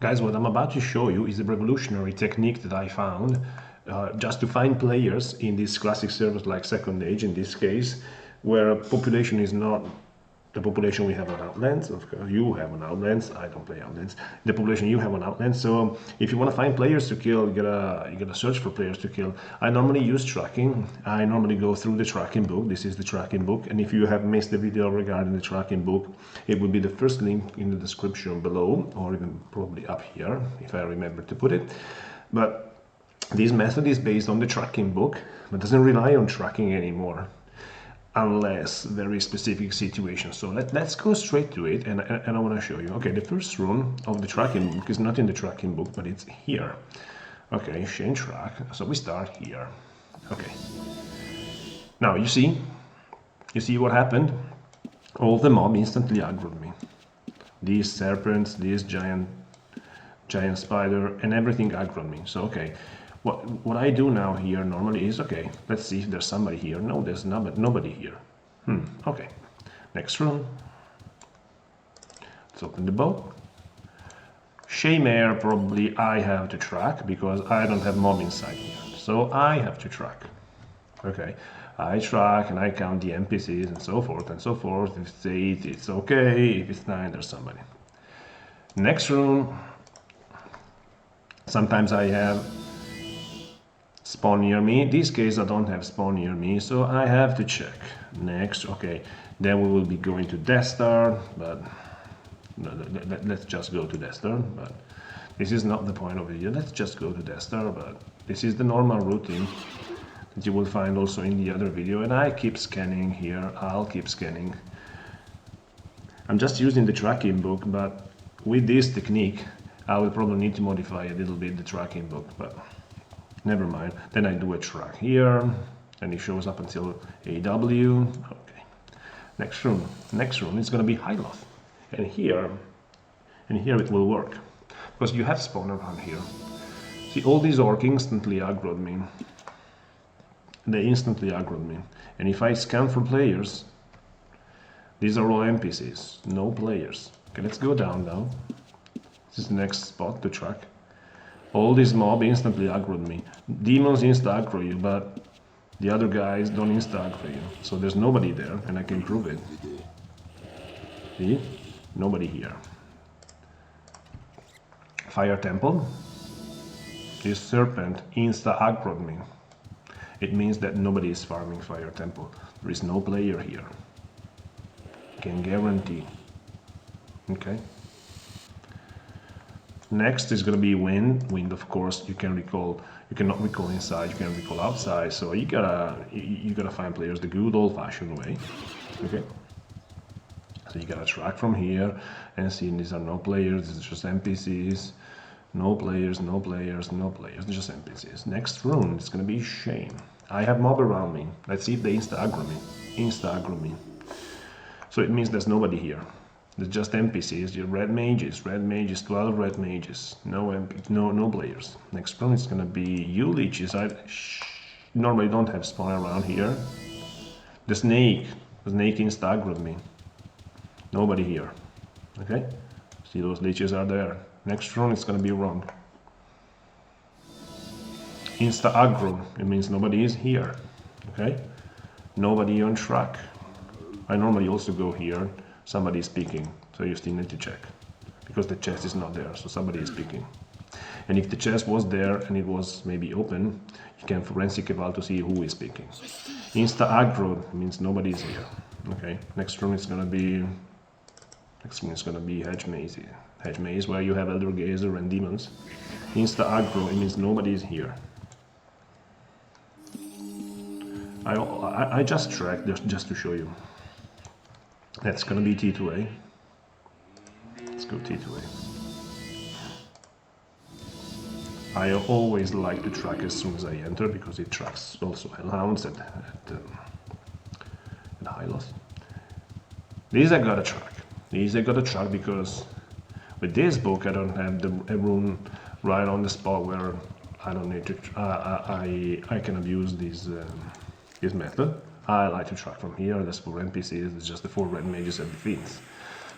Guys, what I'm about to show you is a revolutionary technique that I found just to find players in these classic servers like Second Age, in this case, where population is not the population we have on Outlands. Of course, you have on Outlands. I don't play Outlands. The population you have on Outlands. So if you want to find players to kill, you gotta search for players to kill. I normally use tracking. I normally go through the tracking book. This is the tracking book. And if you have missed the video regarding the tracking book, it will be the first link in the description below, or even probably up here, if I remember to put it. But this method is based on the tracking book, but doesn't rely on tracking anymore, unless very specific situations. So let's go straight to it, and I want to show you. Okay, the first rune of the tracking book is not in the tracking book, but it's here. Okay, chain track. So we start here. Okay. Now you see what happened? All the mob instantly aggroed me. These serpents, this giant spider, and everything aggroed me. So okay. What I do now here normally is, okay, let's see if there's somebody here. No, there's nobody here. Okay. Next rune. Let's open the bow. Shaymare probably I have to track because I don't have mob inside here. So I have to track. Okay. I track and I count the NPCs and so forth and so forth. If it's 8, it's okay. If it's 9, there's somebody. Next rune. Sometimes I have spawn near me. In this case I don't have spawn near me, so I have to check. Next, okay, then we will be going to Death Star, but no, let's just go to Death Star. But this is not the point of the video. Let's just go to Death Star, but this is the normal routine that you will find also in the other video, and I keep scanning here. I'll keep scanning. I'm just using the tracking book, but with this technique I will probably need to modify a little bit the tracking book, but never mind. Then I do a track here, and it shows up until AW. Okay. Next rune. Next rune is going to be Hyloth. And here it will work. Because you have spawn around here. See, all these orcs instantly aggroed me. They instantly aggroed me. And if I scan for players, these are all NPCs. No players. Okay, let's go down now. This is the next spot to track. All these mob instantly aggroed me. Demons insta-aggro you, but the other guys don't insta-aggro you. So there's nobody there, and I can prove it. See? Nobody here. Fire Temple. This serpent insta-aggroed me. It means that nobody is farming Fire Temple. There is no player here. Can guarantee. Okay. Next is going to be wind. Wind, of course, you cannot recall inside. You can recall outside. So you gotta find players the good old-fashioned way. Okay. So you gotta track from here and see these are no players. This is just NPCs. No players, no players, no players. They're just NPCs. Next rune is going to be Shame. I have mob around me. Let's see if they insta-aggro me. Insta-aggro me. So it means there's nobody here. There's just NPCs, your red mages, 12 red mages, no players. Next one is gonna be you leeches. I normally don't have spawn around here. The snake insta-aggroed me. Nobody here. Okay? See, those leeches are there. Next rune is gonna be wrong. Insta-aggro, it means nobody is here. Okay? Nobody on track. I normally also go here. Somebody is speaking, so you still need to check because the chest is not there, so somebody is speaking. And if the chest was there and it was maybe open, you can forensic eval to see who is speaking. Insta-aggro means nobody is here. Okay, next rune is gonna be Hedge Maze. Hedge Maze, where you have Elder Gazer and demons. Insta-aggro, it means nobody is here. I just tracked just to show you. That's gonna be T2A. Let's go T2A. I always like to track as soon as I enter because it tracks also Hellhounds at Hyloth. These I gotta track. These I gotta track because with this book I don't have a rune right on the spot where I don't need to. I can abuse this method. I like to track from here. There's 4 NPCs. It's just the 4 red mages and the fiends.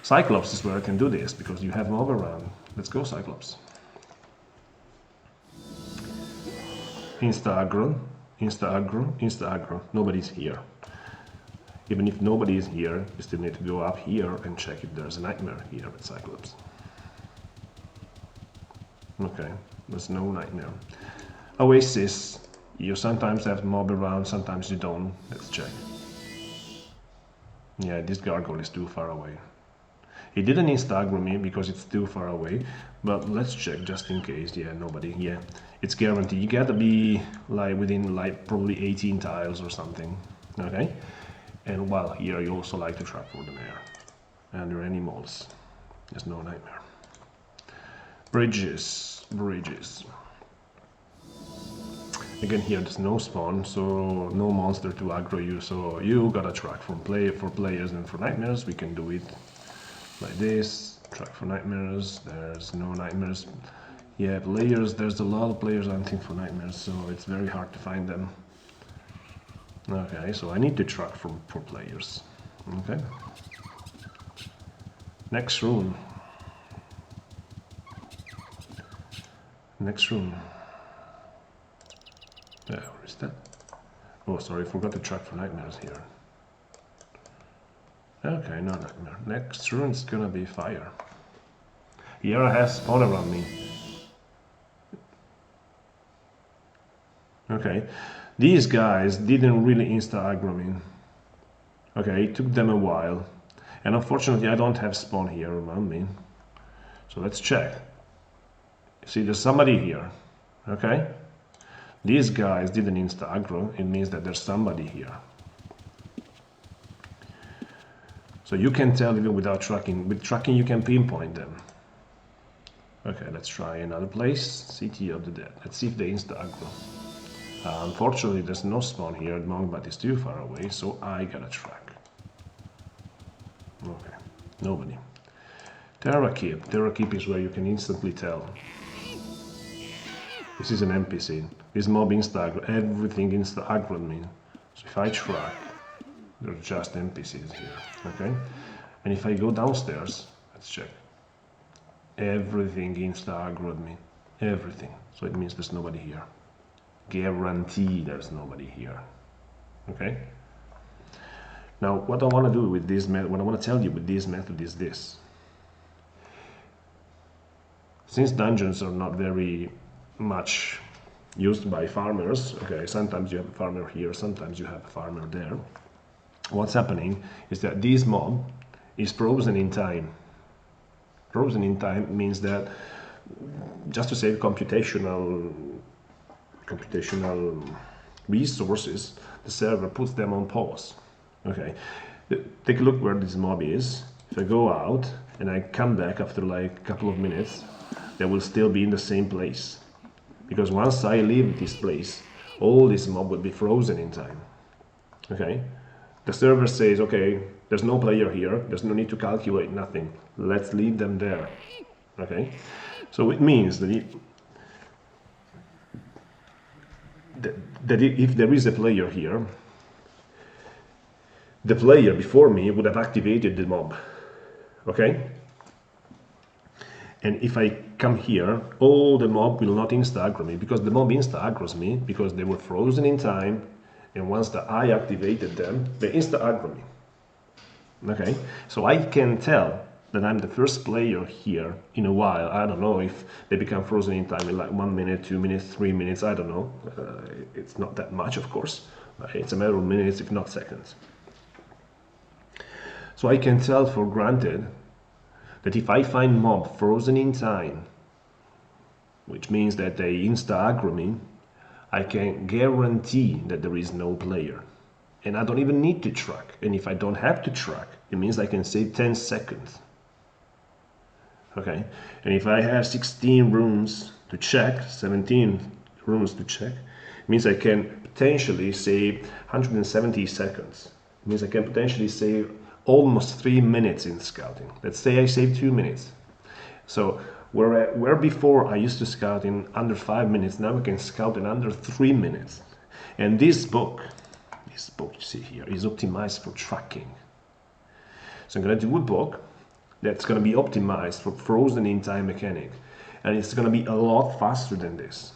Cyclops is where I can do this because you have mob around. Let's go, Cyclops. Insta-aggro, insta-aggro, insta-aggro. Nobody's here. Even if nobody is here, you still need to go up here and check if there's a nightmare here with Cyclops. Okay, there's no nightmare. Oasis, you sometimes have mob around, sometimes you don't. Let's check. Yeah, this gargoyle is too far away. He didn't insta-aggro me because it's too far away, but let's check just in case. Yeah, nobody. Yeah, it's guaranteed. You gotta be like within like probably 18 tiles or something. Okay, and while here you also like to trap for the mare and your animals. There's no nightmare. Bridges, bridges. Again, here there's no spawn, so no monster to aggro you. So you gotta track for players and for nightmares. We can do it like this. Track for nightmares. There's no nightmares. Yeah, players. There's a lot of players hunting for nightmares, so it's very hard to find them. Okay, so I need to track for players. Okay. Next rune. Next rune. Yeah, where is that? Oh, sorry, I forgot to track for nightmares here. Okay, no nightmare. Next rune is gonna be fire. Here I have spawn around me. Okay, these guys didn't really insta-aggro me. Okay, it took them a while. And unfortunately I don't have spawn here around me. So let's check. See, there's somebody here. Okay? These guys didn't insta-aggro, it means that there's somebody here. So you can tell even without tracking. With tracking you can pinpoint them. Okay, let's try another place. City of the Dead. Let's see if they insta-aggro. Unfortunately there's no spawn here at the moment, but it's too far away, so I gotta track. Okay, nobody. Terra Keep. Terra Keep is where you can instantly tell. This is an NPC. This mob insta-aggro, everything insta-aggroed me. So if I track, there are just NPCs here, okay? And if I go downstairs, let's check. Everything insta-aggroed me, everything. So it means there's nobody here. Guarantee there's nobody here, okay? Now, what I want to do with this method, what I want to tell you with this method is this. Since dungeons are not very much used by farmers, okay, sometimes you have a farmer here, sometimes you have a farmer there. What's happening is that this mob is frozen in time. Frozen in time means that, just to save computational resources, the server puts them on pause. Okay, take a look where this mob is. If I go out and I come back after like a couple of minutes, they will still be in the same place. Because once I leave this place, all this mob will be frozen in time. Okay, the server says, okay, there's no player here, there's no need to calculate nothing, let's leave them there. Okay, so it means that if there is a player here, the player before me would have activated the mob. Okay, and if I come here, all the mob will not insta-aggro me, because the mob insta-aggroes me because they were frozen in time, and once that I activated them, they insta-aggro me. Okay, so I can tell that I'm the first player here in a while. I don't know if they become frozen in time in like 1 minute, 2 minutes, 3 minutes, I don't know. It's not that much, of course. It's a matter of minutes, if not seconds. So I can tell for granted that if I find mob frozen in time, which means that they insta-aggro me, I can guarantee that there is no player. And I don't even need to track. And if I don't have to track, it means I can save 10 seconds. Okay, and if I have 16 rooms to check, 17 rooms to check, it means I can potentially save 170 seconds. It means I can potentially save almost 3 minutes in scouting. Let's say I save 2 minutes. So where before I used to scout in under 5 minutes, now I can scout in under 3 minutes. And this book you see here is optimized for tracking. So I'm going to do a book that's going to be optimized for frozen in time mechanic, and it's going to be a lot faster than this.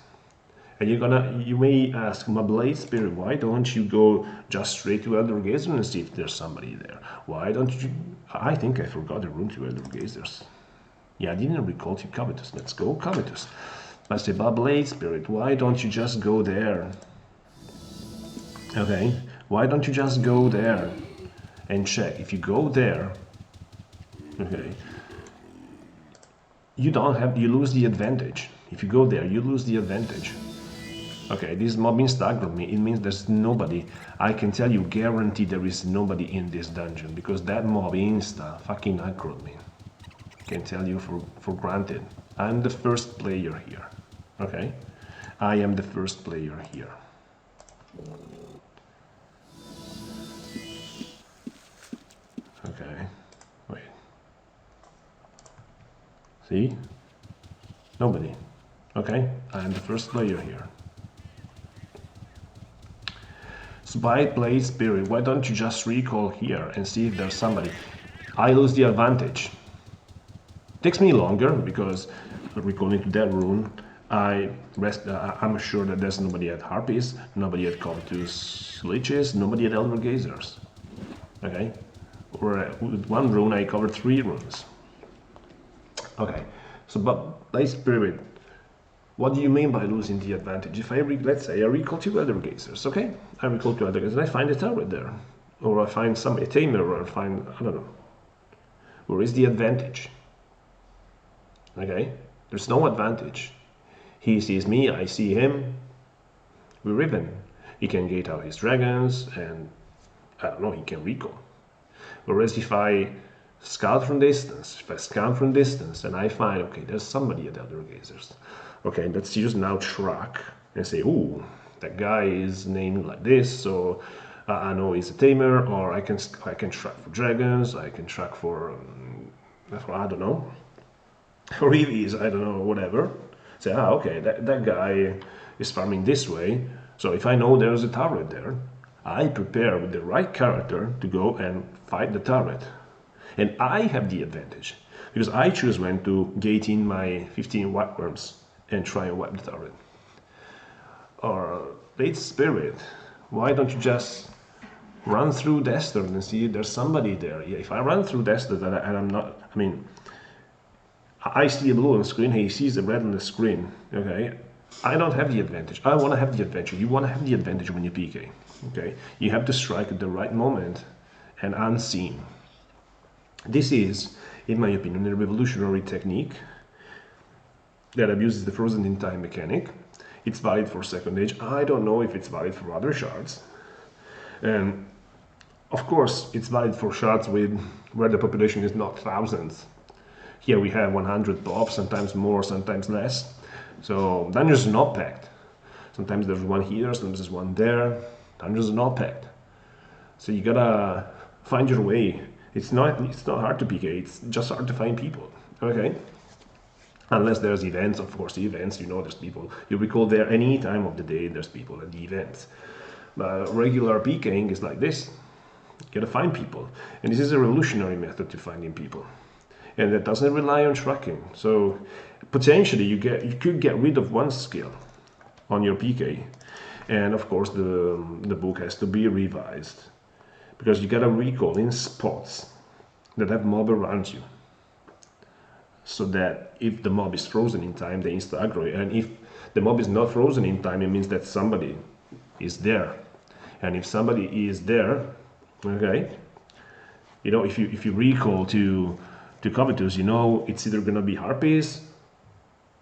And you may ask, my Blade Spirit, why don't you go just straight to Elder Gazer and see if there's somebody there? Why don't you? I think I forgot the room to Elder Gazers. Yeah, I didn't recall to Covetous. Let's go Covetous. I say, but Blade Spirit, why don't you just go there? Okay, why don't you just go there and check? If you go there, okay, you lose the advantage. If you go there, you lose the advantage. Okay, this mob insta-aggroed me. It means there's nobody. I can tell you, guaranteed there is nobody in this dungeon, because that mob insta fucking aggroed me. I can tell you for granted. I'm the first player here. Okay, I am the first player here. Okay, wait. See? Nobody. Okay, I am the first player here. Spite Blade Spirit, why don't you just recall here and see if there's somebody? I lose the advantage. Takes me longer because recalling to that room, I'm sure that there's nobody at Harpies, nobody at Covetous Liches, nobody at Elder Gazers. Okay? Or with one rune I covered 3 runes. Okay, so but Blade Spirit, what do you mean by losing the advantage? If let's say I recall 2 Elder Gazers, okay? I recall 2 Elder Gazers and I find a turret there. Or I find a tamer, or I find, I don't know. Where is the advantage? Okay? There's no advantage. He sees me, I see him. We're even. He can gate out his dragons and, I don't know, he can recall. Whereas if I scout from distance, if I scan from distance and I find, okay, there's somebody at Elder Gazers. Okay, let's use now track and say, ooh, that guy is named like this, so I know he's a tamer, or I can track for dragons, I can track for I don't know, for EVs, I don't know, whatever. Say, okay, that guy is farming this way, so if I know there's a turret there, I prepare with the right character to go and fight the turret. And I have the advantage, because I choose when to gate in my 15 white worms and try and wipe the turret. Or Blade Spirit, why don't you just run through Desert and see if there's somebody there? Yeah, if I run through Desert and I'm not, I mean, I see a blue on the screen, he sees a red on the screen, okay? I don't have the advantage. I want to have the advantage. You want to have the advantage when you PK, okay? You have to strike at the right moment and unseen. This is, in my opinion, a revolutionary technique that abuses the frozen in time mechanic. It's valid for second age. I don't know if it's valid for other shards. And of course, it's valid for shards where the population is not thousands. Here we have 100 pop, sometimes more, sometimes less. So dungeons are not packed. Sometimes there's one here, sometimes there's one there. Dungeons are not packed. So you gotta find your way. It's not hard to PK, it's just hard to find people. Okay? Unless there's events, of course, events, you know, there's people. You recall there any time of the day there's people at the events. But regular PKing is like this. You gotta find people. And this is a revolutionary method to finding people. And that doesn't rely on tracking. So potentially you could get rid of one skill on your PK. And of course the book has to be revised. Because you gotta recall in spots that have mob around you. So that if the mob is frozen in time, they insta-aggro. And if the mob is not frozen in time, it means that somebody is there. And if somebody is there, okay, you know, if you recall to Covetous, you know it's either gonna be Harpies,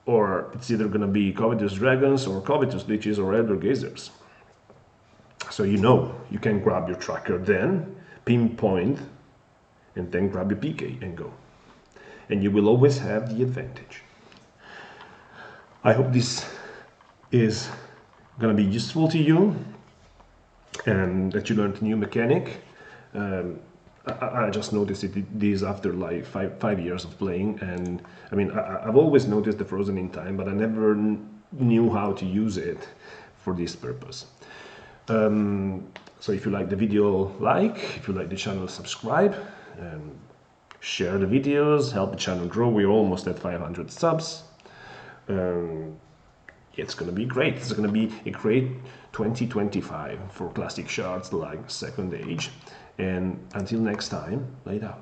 or it's either gonna be Covetous Dragons, or Covetous Liches, or Elder Gazers. So you know, you can grab your tracker then, pinpoint, and then grab your PK and go. And you will always have the advantage. I hope this is gonna be useful to you and that you learned a new mechanic. I just noticed this after like five years of playing, and I mean I've always noticed the frozen in time, but I never knew how to use it for this purpose. So if you like the video, if you like the channel, subscribe, and share the videos, help the channel grow. We're almost at 500 subs. It's gonna be great. It's gonna be a great 2025 for classic shards like Second Age. And until next time, later.